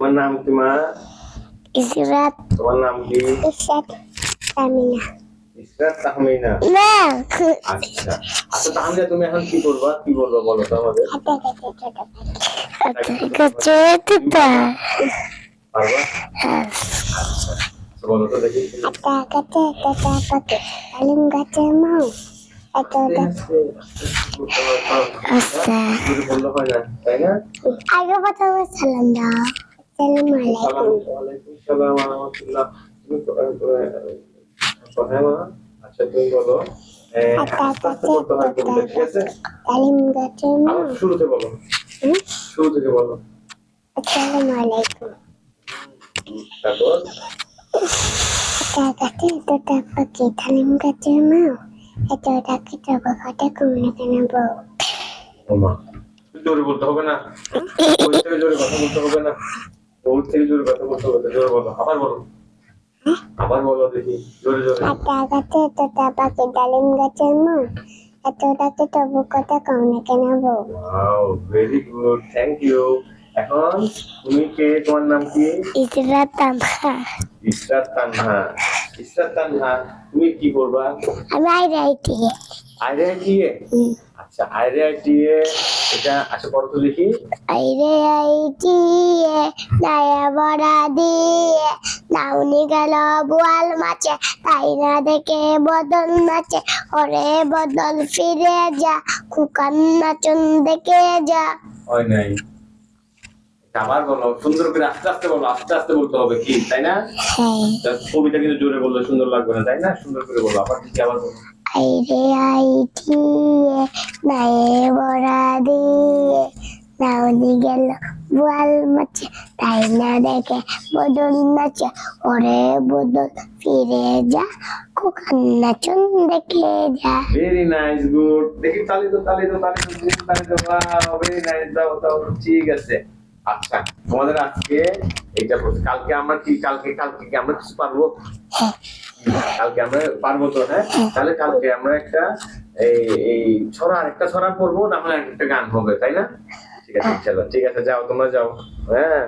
তোমার নাম কি মা? ইসরাত। তোমার নাম কি? ইসরাত তাহমিনা। ইসরাত তাহমিনা। না। আচ্ছা আচ্ছা, তাহলে তুমি এখন কি করবা, কি বলবো বলো তো আমাদের। পারবা? আচ্ছা তো বলো তো দেখি। ডালিম গাছের মাও আস্তে আস্তে বলতে হয়, আচ্ছা জোরে বললে হয় না, তাই না? আগে প্রথমে সালাম দাও। আসসালামু আলাইকুম। ওয়ালাইকুম সালাম ওয়া রাহমাতুল্লাহ। তুমি হ্যাঁ মা। আচ্ছা তুমি বলো, আস্তে আস্তে বলতে হয় কবিতা, ঠিক আছে? ডালিম গাছের মাও। আবার শুরুতে বলো, শুরু থেকে বলো। আসসালামু আলাইকুম। তারপর ডালিম গাছের মাও এতটাকে তবে কথা কমলে কেন বউ। ওমা, জোরে বলতে হবে না, ওই থেকে জোরে কথা বলতে হবে না, ওর থেকে জোরে কথা বলতে হবে না, জোরে বলো, আবার বলো, আবার বলো দেখি, জোরে জোরে। ডালিম গাছের মাও এতটাকে তবু কথা কমলে কেন বউ। Wow, very good, thank you. এখন তুমি কে, তোমার নাম কি? ইসরাত তানহা। ইসরাত তানহা। ইসরাত তানহা, তুমি কি করবা? আমি আইরাইটি। আইআইটিএ। আচ্ছা আইআইটিএ, এটা আচ্ছা পড়ো তো দেখি। আইরাইটি নায়া বড়া দিয়ে নাউনি গেল বোয়াল মাছে তাই না দেখে বদল নাচে ওরে বদল ফিরে যা খুকান নাচন দেখে যা। হয় নাই, আবার বলো সুন্দর করে, আস্তে আস্তে বলো, আস্তে আস্তে বলতে হবে কি, তাই না? হ্যাঁ। কবিতা কিন্তু জোরে বললে সুন্দর লাগবে না, তাই না? সুন্দর করে বলো, আবার কি, আবার বলো। আইরে আইটি নায়ে বড়া দিয়ে নাউনি গেল বোয়াল মাছে তাই না দেখে বদল নাচে ওরে বদল ফিরে যা খুকান নাচন দেখে যা। Very nice, good. দেখি তালি তো, তালি তো, তালি তো, তালি তো, ওয়াও, ভেরি নাইস, দাও দাও, ঠিক আছে। আচ্ছা তোমাদের আজকে এইটা করছি, কালকে আমরা কি, কালকে কালকে কি আমরা কিছু পারবো? কালকে আমরা পারবো তো, হ্যাঁ? তাহলে কালকে আমরা একটা এই এই ছড়া, একটা ছড়া পড়বো, না হলে একটা গান হবে, তাই না? ঠিক আছে চলো, ঠিক আছে যাও তোমরা যাও, হ্যাঁ।